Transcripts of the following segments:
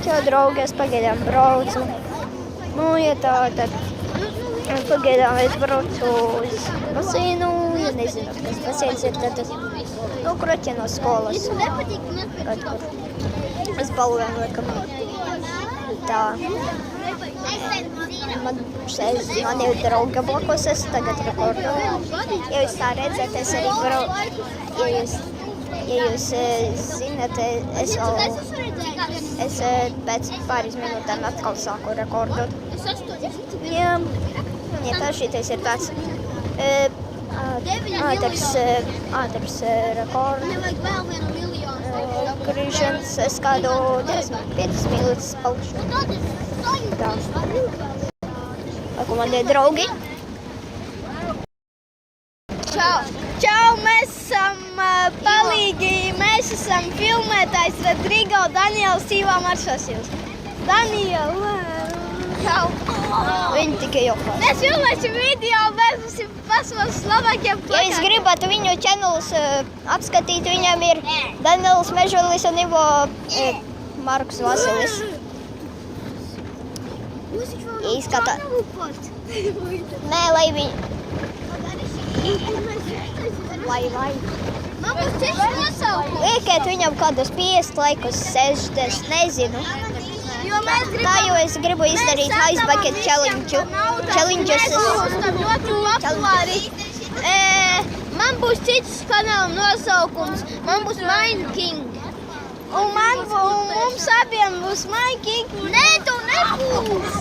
Čau, draugi, es pagaidām braucu. Nu, ja tā, tad pagaidām es braucu uz basīnu. Ja nezinu, kas basīns ir, tad es kroķi no skolas. Es balvēm liekam. Tā. Man ir drauga blokos, es tagad rekordoju. Ja jūs tā redzat, es arī braucu. Ja jūs zinat, es pēc pāris minūtēm atkal sāku rekordot. Ja tā šitais ir tāds ātrs rekords. Grīšanas es kādu 5 minūtes palikšu. Tā. Ko man ir draugi? Čau, mēs esam palīgi, mēs esam filmētājs Rodrigo, Daniels, Ivo Maršosils. Daniela! Čau! Viņi tikai jokā. Mēs filmēsim video, mēs būsim pasaules labākie plakāti. Ja jūs gribētu viņu channelus apskatīt, viņam ir Daniels Mežulis un Ivo Markus Vasilis. Izskatā. Nē, lai viņi... Lai. Man būs cits nosaukums. Liekiet viņam kādus 50 laikus, 60, nezinu. Tā, jo es gribu izdarīt Ice Bucket Challenges. Man būs cits kanāla nosaukums. Man būs Mine King. Un mums abiem būs Mine King. Nē, tu nebūs.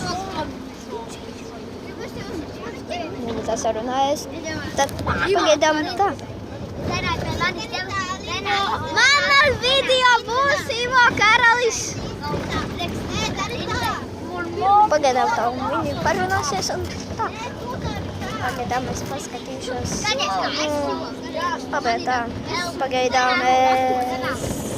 Viņi tā sarunājas. Tad pagaidām tā. Manas video būs Ivo Karalis. Pagaidām tā, un viņi parunāsies un tā. Pagaidām es paskatīšos. Pagaidām es